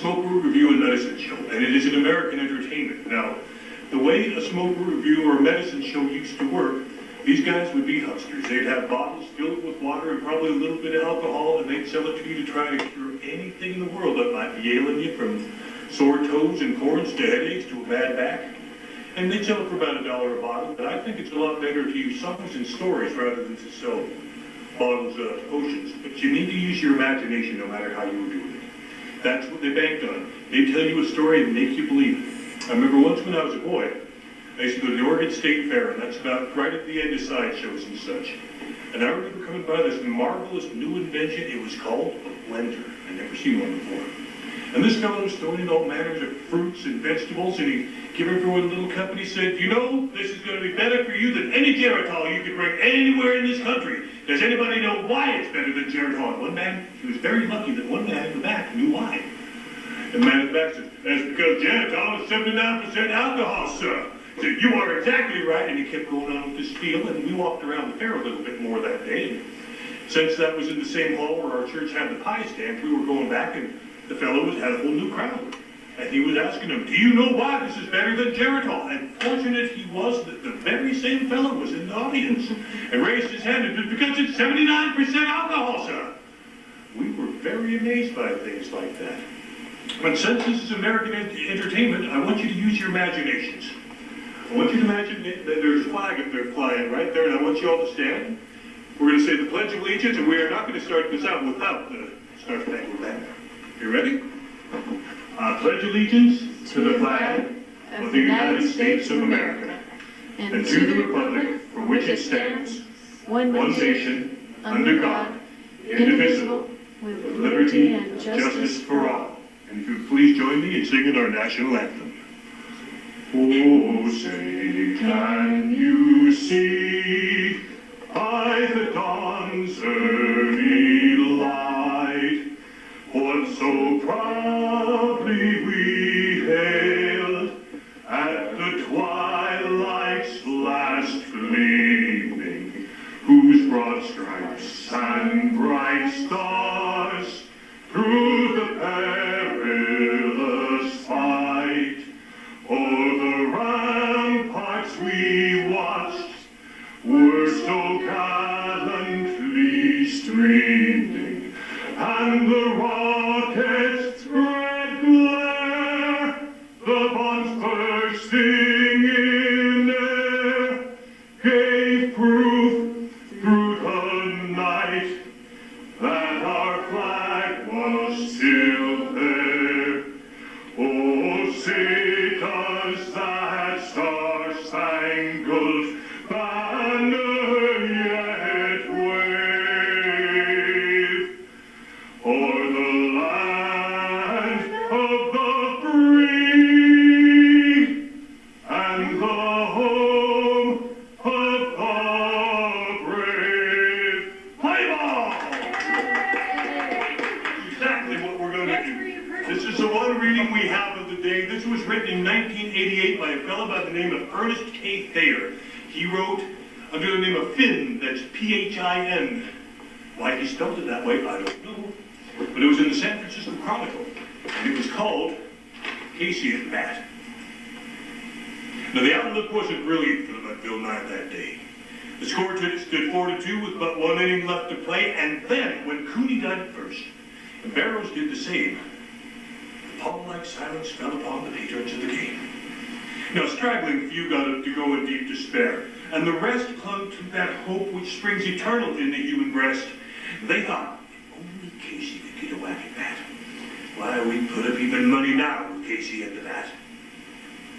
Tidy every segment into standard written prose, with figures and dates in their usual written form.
Smokeroot Revue and Medicine Show, and it is an American entertainment. Now, the way a Smokeroot Revue or a medicine show used to work, these guys would be hucksters. They'd have bottles filled with water and probably a little bit of alcohol, and they'd sell it to you to try to cure anything in the world that might be ailing you, from sore toes and corns to headaches to a bad back. And they'd sell it for about $1 a bottle, but I think it's a lot better to use songs and stories rather than to sell bottles of potions. But you need to use your imagination no matter how you were doing it. That's what they banked on. They tell you a story and make you believe it. I remember once when I was a boy, I used to go to the Oregon State Fair, and that's about right at the end of sideshows and such. And I remember coming by this marvelous new invention. It was called a blender. I'd never seen one before. And this fellow was throwing in all manners of fruits and vegetables, and he'd give everyone a little cup, and he said, you know, this is going to be better for you than any Geritol you could bring anywhere in this country. Does anybody know why it's better than Geritol? One man, he was very lucky that one man in the back knew why. And the man in the back said, that's because Geritol is 79% alcohol, sir. He said, you are exactly right, and he kept going on with his spiel, and we walked around the fair a little bit more that day. And since that was in the same hall where our church had the pie stand, we were going back, and the fellow had a whole new crowd. And he was asking him, do you know why this is better than Geritol? And fortunate he was that the very same fellow was in the audience and raised his hand and said, because it's 79% alcohol, sir. We were very amazed by things like that. But since this is American entertainment, I want you to use your imaginations. I want you to imagine that there's a flag up there flying right there, and I want you all to stand. We're going to say the Pledge of Allegiance, and we are not going to start this out without the Star Spangled Banner. You ready? I pledge allegiance to the flag of the United States of America and to the republic for which it stands, one nation, under God, indivisible, with liberty and justice for all. And if you would please join me in singing our national anthem. Oh, say, can you see by the dawn's early light what so proudly we hailed at the twilight's last gleaming, whose broad stripes and bright stars through the perilous fight o'er the ramparts we watched were so gallantly streaming, and the rockets' red glare, the bombs bursting in air, gave proof through the night that our flag was still there. Oh, say does that star-spangled banner yet wave o'er the land of the free and the home of the brave? Play ball! Exactly what we're going to do. This is the one reading we have of the day. This was written in 1988 by a fellow by the name of Ernest K. Thayer. He wrote under the name of Finn, that's P-H-I-N. Why he spelled it that way, I don't know. But it was in the San Francisco Chronicle, and it was called Casey and Matt. Now, the outlook wasn't brilliant for Bill Nye that day. The score stood 4-2 with but one inning left to play, and then, when Cooney got it first, and Barrows did the same, the pall-like silence fell upon the patrons of the game. Now, straggling few got up to go in deep despair, and the rest clung to that hope which springs eternal in the human breast. They thought, if only Casey could get a whack at that. Why, we'd put up even money now with Casey at the bat.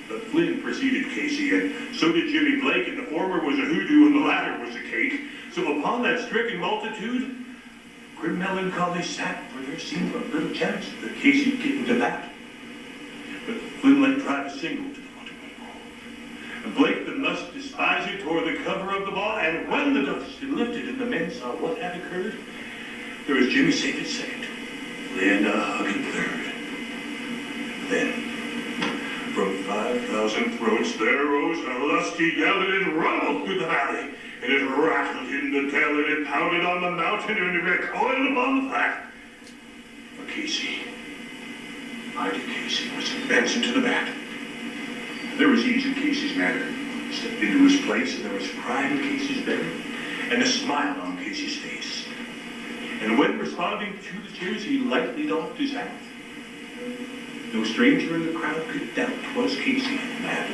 But Flynn preceded Casey, and so did Jimmy Blake, and the former was a hoodoo and the latter was a cake. So upon that stricken multitude, grim melancholy sat, for there seemed but little chance that Casey would get into that. But Flynn let drive a single to the waterman ball. And Blake, the must despiser, tore the cover of the ball, and when the dust had lifted and the men saw what had occurred, there was Jimmy safe at second, Leander hugging third. Then, from 5,000 throats there rose a lusty yell, and it rumbled through the valley, and it rattled in the dell, and it pounded on the mountain, and it recoiled upon the flat. For Casey Mighty Casey was advancing to the bat. There was ease in Casey's manner. He stepped into his place, and there was pride in Casey's bearing, and a smile on Casey's face. And when responding to the cheers, he lightly doffed his hat. No stranger in the crowd could doubt 'twas Casey the bat.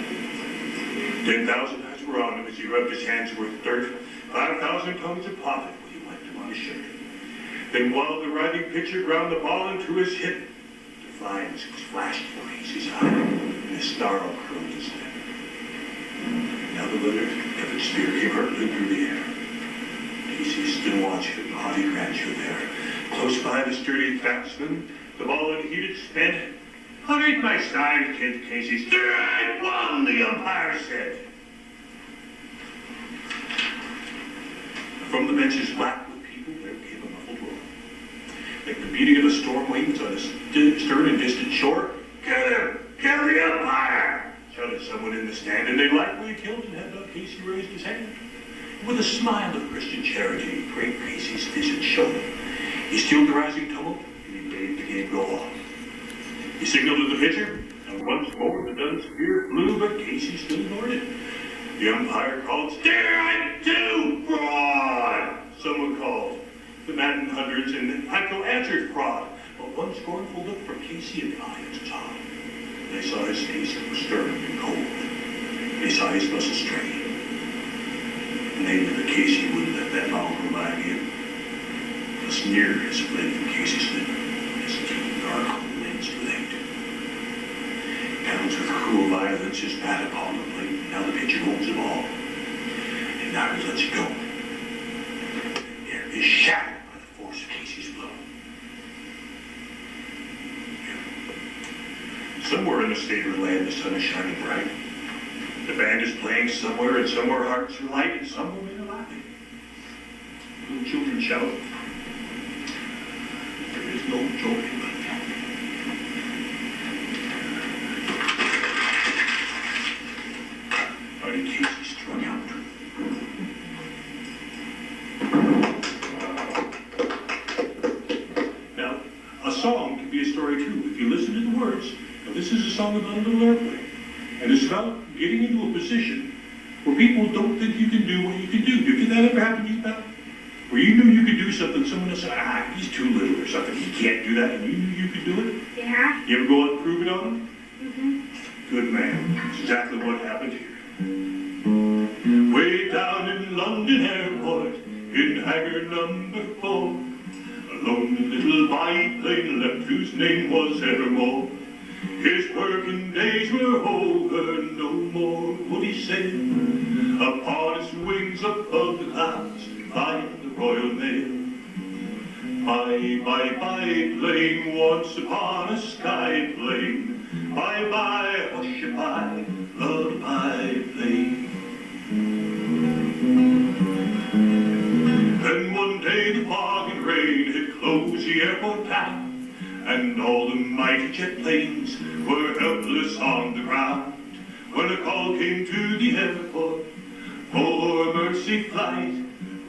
10,000 eyes were on him as he rubbed his hands with dirt. 5,000 tongues of profit when he wiped him on his shirt. Then while the riding pitcher ground the ball into his hip, defiance was flashed from Casey's eye, and a snarl curled his lip. Now the leather-covered spear came hurtling through the air. Casey stood watching with haughty grandeur there. Close by the sturdy batsman, the ball in heated sped. "Underneath my side, kid," Casey. "Strike one," the umpire said. From the benches black with people, there came a muffled roar. Like the beating of a storm winds on a stern and distant shore. "Kill him! Kill the umpire!" shouted someone in the stand, and they likely killed and had not Casey raised his hand. With a smile of Christian charity, great Casey's visage shone. He stilled the rising tumult, and he bade the game go on. He signaled to the pitcher, and once more the dun spear flew, but Casey still ignored it. The umpire called, "Strike two, fraud!" Someone called. The maddened hundreds, and the echo answered, "Fraud." But one scornful look from Casey and the audience was on. They saw his face was stern and cold. They saw his muscles strain. And they knew that Casey wouldn't let that long go by again. A sneer has fled from Casey's lip. His teeth dark lens blade. Pounds with cruel violence, his bat upon the plate. Now the pitcher holds the ball. And now he lets it go. The air is shattered by the force of Casey's blow. Somewhere in the state or land, the sun is shining bright. The band is playing somewhere, and somewhere hearts are light, and some women are laughing. Little children shout. There is no joy but death. Mighty Casey struck out. Now, a song can be a story too, if you listen to the words. Now, this is a song about a little airplane. And it's about getting into a position where people don't think you can do what you can do. Did that ever happen to you, pal? Where you knew you could do something, someone else said, he's too little or something, he can't do that, and you knew you could do it? Yeah. You ever go out and prove it on him? Mm-hmm. Good man. That's exactly what happened here. Way down in London Airport, in hangar number 4, a lonely little biplane left whose name was Evermore. His working days were over, no more would he sail. Upon his wings above the clouds, flying the Royal Mail. Bye, bye, bye, plane, once upon a sky plane. Bye, bye, hush-a-bye, lullaby plane. Then one day the fog and rain had closed the airport path, and all the mighty jet planes were helpless on the ground. When a call came to the airport for a mercy flight,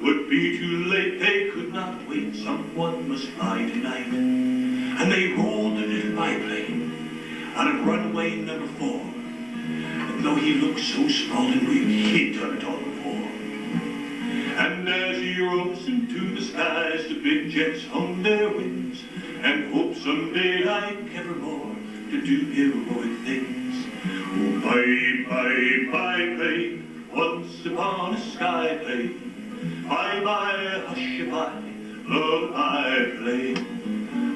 would be too late, they could not wait, someone must fly tonight. And they rolled the little biplane out of runway number 4. And though he looked so small and weak, he'd done it all before. And as he rose into the skies, the big jets hung their wings, and hope someday like evermore to do heroic things. Oh, bye, bye, bye, plane, once upon a sky plane. Bye, bye, hush-a-bye, lullaby plane.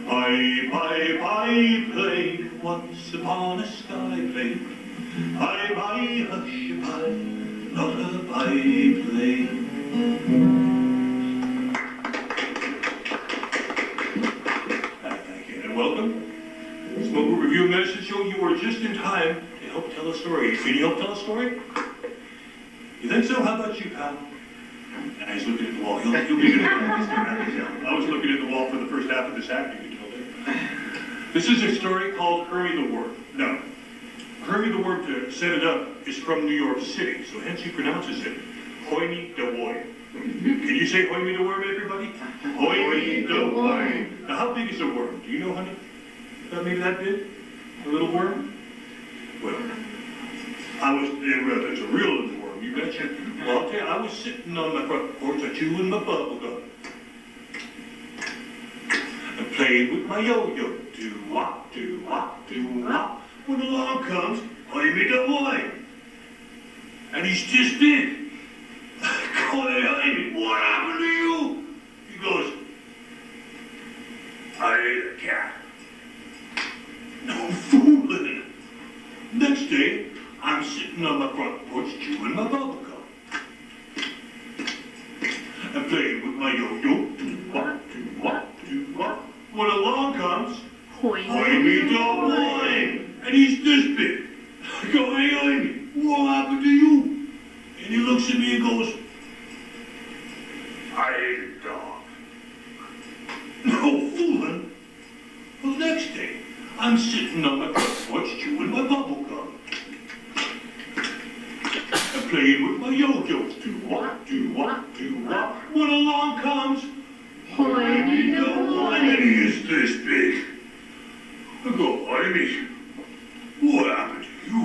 Bye, bye, bye, plane, once upon a sky plane. Bye, bye, hush-a-bye, lullaby plane. Welcome. Smokeroot Revue Medicine Show. You were just in time to help tell a story. Can you help tell a story? You think so? How about you, pal? Nah, he's looking at the wall. He'll be good at that. I was looking at the wall for the first half of this act, you can tell it. This is a story called Hoimie the Woim. No. Hoimie the Woim, to set it up, is from New York City, so hence he pronounces it Hoimie the Woim. Can you say Hoimie the Woim, everybody? Hoimie the Woim. Now, how big is a worm? Do you know, honey? Maybe that big? A little worm? Well, it's a real little worm, you betcha. Well, I'll tell you, I was sitting on my front porch, chewing my bubble gum. And playing with my yo-yo. Do-wop, do-wop, do-wop. When along comes Hoimie the Woim. And he's just big. Hoimie, what happened to you? He goes, I ate a cat. No fooling. Next day, I'm sitting on my front porch chewing my bubble gum. And playing with my yo-yo. Do-wop, do-wop, do-wop. When along comes Hoimie the Woim. And he's this big. I go, hey, Hoimie, what happened to you? And he looks at me and goes, I ate a dog. No fooling. Well, next day, I'm sitting on my front porch chewing my bubble gum. And playing with my yo-yo. Do-wop, do-wop, do-wop. When along comes Hoimie the Woim. And he is this big. I go, Hoimie, what happened to you?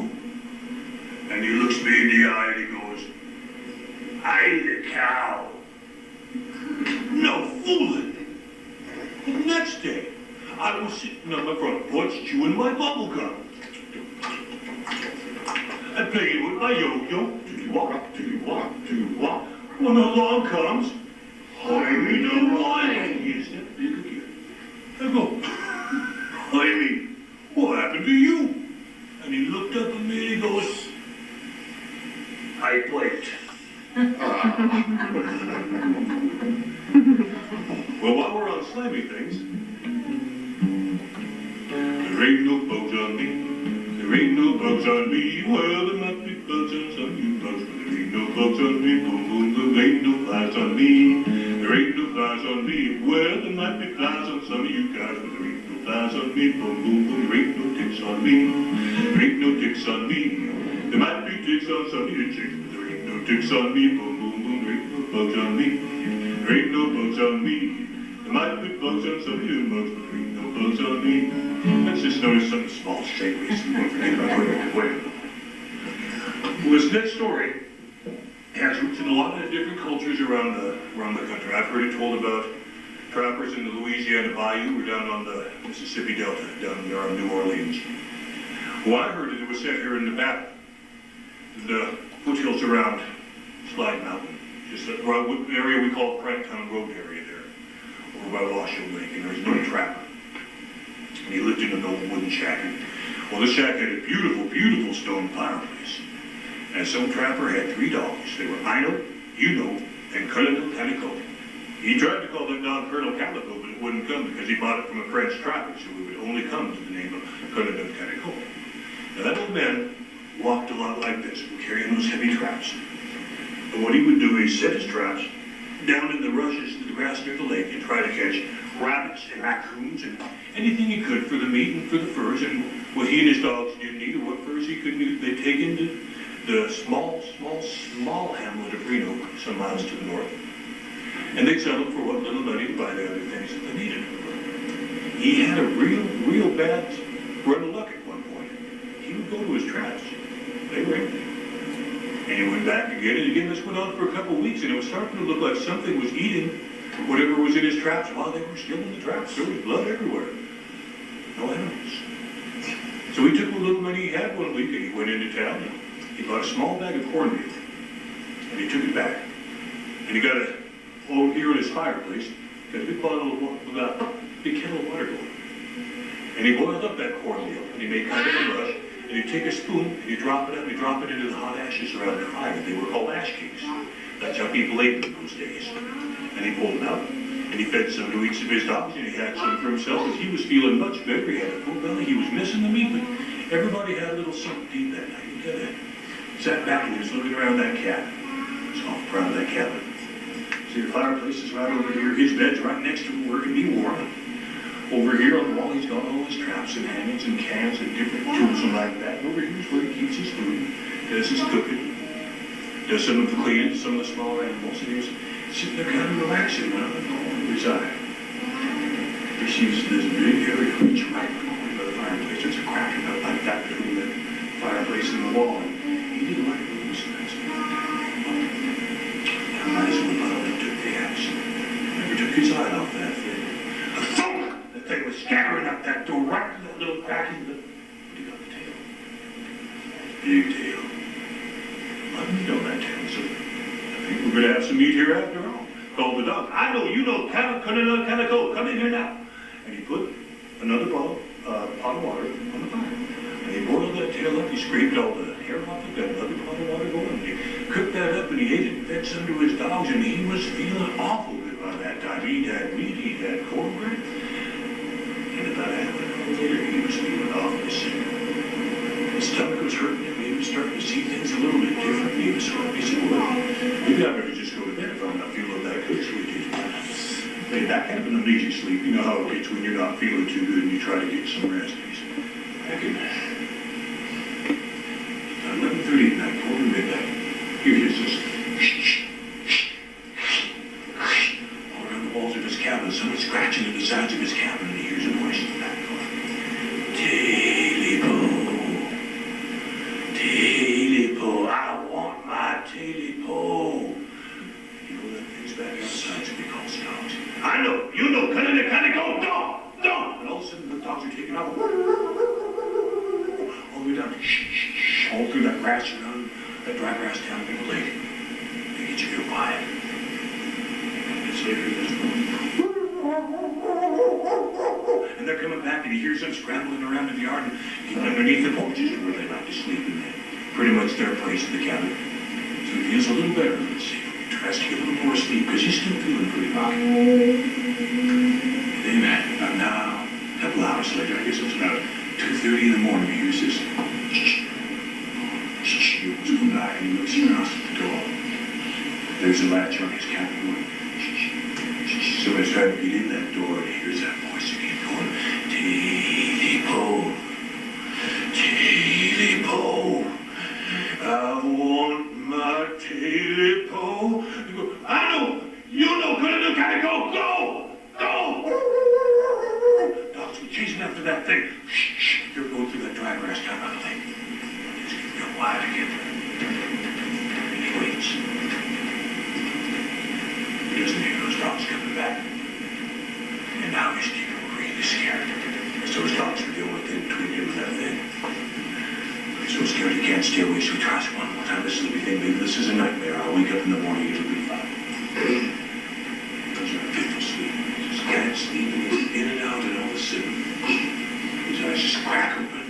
And he looks me in the eye and he goes, I ate a cow. No fooling. The next day, I was sitting on my front porch chewing my bubble gum. And playing with my yo-yo. Do-wop, do-wop, do-wop. When along comes Hoimie the Woim. He is that big again. I go, Hoimie, what happened to you? And he looked up at me and he goes, I blinked. Well, while we're on slimy things, there ain't no bugs on me. There ain't no bugs on me. Well, there might be bugs on some of you bugs, but there ain't no bugs on me. Boom, boom, there ain't no flies on me. There ain't no flies on me. Well, there might be flies on some of you guys, but there ain't no flies on me. Boom, boom, boom, there ain't no ticks on me. There ain't no ticks on me. There might be ticks on some of you chicks, but there ain't no ticks on me. Boom, boom, boom, there ain't no bugs on me. There ain't no bugs on me. There might be bugs on some of you mugs, but there ain't no bugs on me. Let's just notice something small, shapery, so we won't forget about Hoimie the Woim. Well, this next story has roots in a lot of different cultures around the country. I've heard it told about trappers in the Louisiana Bayou or down on the Mississippi Delta, down there on New Orleans. Well, I heard it was set here in Nevada, the foothills around Slide Mountain, just the area we call Pranktown Road area there, over by Washoe Lake, and there's no trapper. And he lived in an old wooden shack. Well, this shack had a beautiful, beautiful stone fireplace. And some trapper had 3 dogs. They were Ino, Uno, and Colonel Calico. He tried to call that dog Colonel Calico, but it wouldn't come because he bought it from a French trapper, so it would only come to the name of Colonel Calico. Now that old man walked a lot like this, carrying those heavy traps. And what he would do is set his traps down in the rushes to the grass near the lake and try to catch rabbits and raccoons and anything he could for the meat and for the furs. And what he and his dogs didn't eat or what furs he couldn't eat, they'd take into the small hamlet of Reno, some miles to the north. And they'd sell them for what little money to buy the other things that they needed. He had a real bad run of luck at one point. He would go to his traps. They were empty. And he went back again and again. This went on for a couple of weeks, and it was starting to look like something was eating whatever was in his traps while they were still in the traps. There was blood everywhere. No animals. So he took what little money he had one week, and he went into town, and he bought a small bag of cornmeal, and he took it back. And he got it over here in his fireplace, got a big bottle of water, big kettle of water going. And he boiled up that cornmeal, and he made kind of a rush, and he'd take a spoon, and he'd drop it up, and he'd drop it into the hot ashes around the fire. They were called ash cakes. That's how people ate in those days. And he pulled them out, and he fed some to each of his dogs, and he had some for himself, because he was feeling much better. He had a full belly, he was missing the meat, but everybody had a little something to eat that night. He did it. Sat back and he was looking around that cabin. He was off around that cabin. See, the fireplace is right over here. His bed's right next to where it can be warm. Over here on the wall, he's got all his traps and hangings and cans and different tools and like that. And over here's where he keeps his food, does his cooking, does some of the cleaning, some of the smaller animals. And he was sitting there kind of relaxing when I'm going his eye. He sees this big, hairy creature right by the fireplace. There's a crack in the that between the fireplace and the wall. And he didn't like it when it was nice. I might as well not have took the axe. Never took his eye off that thing. A thunk! The thing was scattering up that door right to that little crack in the... But he got the tail. Big tail. Let me know that tail, so I think we're going to have some meat here after all. Called the dog. I know, you know, Calico, come in here now. And he put another pot of water on the fire. And he boiled that tail up, he scraped all the hair off it, got another pot of water going, and he cooked that up, and he ate it and fed some to his dogs, and he was feeling awful good by that time. He'd had meat, he'd had cornbread, and about half an hour later, he was feeling awfully sick. His stomach was hurting him, he was starting to see things a little bit different, he was hurt. He said, well, maybe I better just go to bed if I'm not feeling that good, so he did. Hey, that kind of an amnesia sleep, you know how it gets when you're not feeling too good and you try to get some rest. Back in 11:30 at night, quarter to midnight, here he is just all around the walls of his cabin. Someone scratching at the sides of his cabin, and he hears a voice in the back door. Taily-po, I want my taily-po. You know that thing's back outside, so he calls the dogs. I know, you know, kind of go, dog. And all of a sudden the dogs are taking off. All the way down, all through that grass around, that dry grass down near the lake. They get you real quiet. It's later in this room. And they're coming back, and he hears them scrambling around in the yard and getting underneath the porches where they like to sleep in there. Pretty much their place in the cabin. So he feels a little better. Let's see. He tries to get a little more sleep because he's still feeling pretty rocky. And then, about now, a couple hours later, I guess it was about 2:30 in the morning, he hears this. He opens one eye and he looks around at the door. There's a latch on his cabin door. Somebody's trying to get in that door, and he hears that voice again going, Taily-po, Taily-po, I want my taily-po. He goes, I know, you know, gotta go. Dogs were chasing after that thing. They're going through that dry grass down by the lake. It's getting real quiet again. And he waits. He doesn't hear those dogs coming back. And now he's getting really scared. Because those dogs are the only thing between him and that thing. He's so scared he can't stay awake, so he tries one more time. This sleepy thing, maybe this is a nightmare. I'll wake up in the morning, it'll be fine. Those are fitful sleep. He just can't sleep, and he's in and out, and all of a sudden, his eyes just crack open.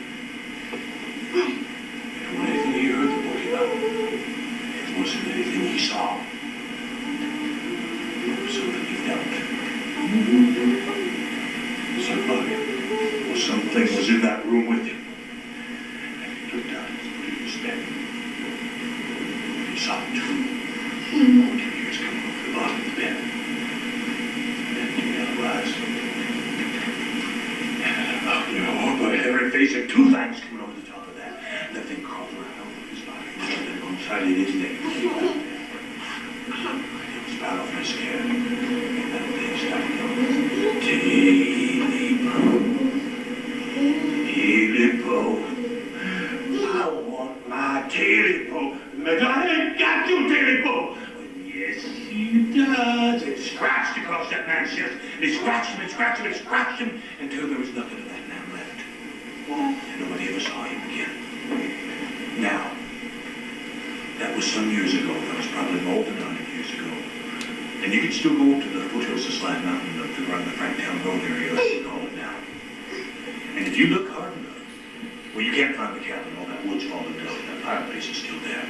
And when anything he heard that woke him up, it wasn't anything he saw. So then he felt somebody or something was in that room with him. And he looked down at his foot in his bed. And he saw two golden ears coming over the bottom of the bed. And then two yellow eyes. And by every face and two things coming over the top of that. And that thing crawled around over his body and then alongside of his neck. Out of his head, and that thing started going, Taily-po, I want my taily-po. I ain't got your taily-po. Yes, he does. It scratched across that man's chest. It scratched him until there was nothing of that man left. And nobody ever saw him again. Now, that was some years ago. That was probably more than 100 years ago. And you can still go up to the foothills of Slab Mountain up to around the Franktown Road area, as we call it now. And if you look hard enough, well, you can't find the cabin. All that wood's fallen down. That fireplace is still there.